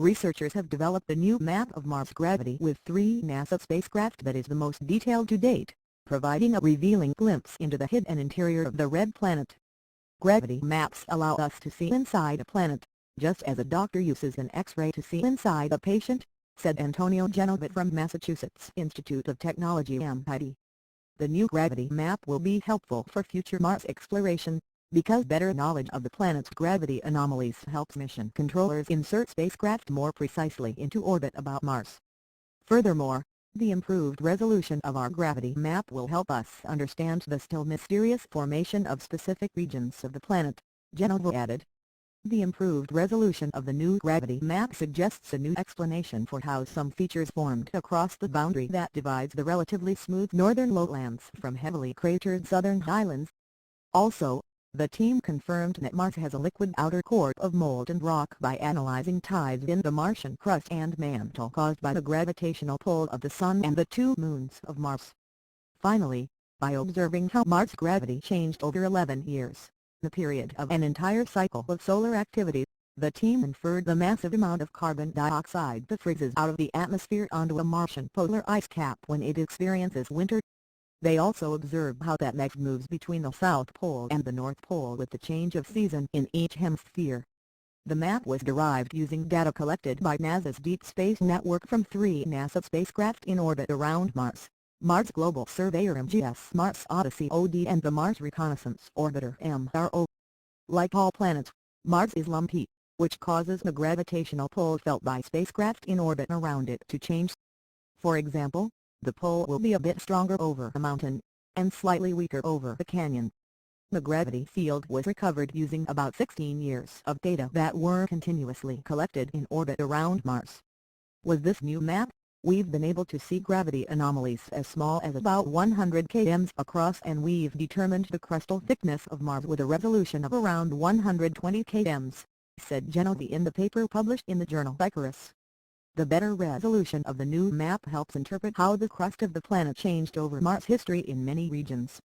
researchers have developed a new map of Mars gravity with 3 NASA spacecraft that is the most detailed to date, providing a revealing glimpse into the hidden interior of the red planet. Gravity maps allow us to see inside a planet, just as a doctor uses an X-ray to see inside a patient, said Antonio Genovit from Massachusetts Institute of Technology MIT. The new gravity map will be helpful for future Mars exploration, because better knowledge of the planet's gravity anomalies helps mission controllers insert spacecraft more precisely into orbit about Mars. Furthermore, the improved resolution of our gravity map will help us understand the still mysterious formation of specific regions of the planet, Genovit added. The improved resolution of the new gravity map suggests a new explanation for how some features formed across the boundary that divides the relatively smooth northern lowlands from heavily cratered southern highlands. Also, the team confirmed that Mars has a liquid outer core of molten rock by analyzing tides in the Martian crust and mantle caused by the gravitational pull of the Sun and the 2 moons of Mars. Finally, by observing how Mars' gravity changed over 11 years, the period of an entire cycle of solar activity, the team inferred the massive amount of carbon dioxide that freezes out of the atmosphere onto a Martian polar ice cap when it experiences winter. They also observed how that ice moves between the South Pole and the North Pole with the change of season in each hemisphere. The map was derived using data collected by NASA's Deep Space Network from 3 NASA spacecraft in orbit around Mars: Mars Global Surveyor MGS, Mars Odyssey OD, and the Mars Reconnaissance Orbiter MRO. Like all planets, Mars is lumpy, which causes the gravitational pull felt by spacecraft in orbit around it to change. For example, the pull will be a bit stronger over a mountain, and slightly weaker over a canyon. The gravity field was recovered using about 16 years of data that were continuously collected in orbit around Mars. With this new map, we've been able to see gravity anomalies as small as about 100 km across, and we've determined the crustal thickness of Mars with a resolution of around 120 km, said Genovit in the paper published in the journal Icarus. The better resolution of the new map helps interpret how the crust of the planet changed over Mars' history in many regions.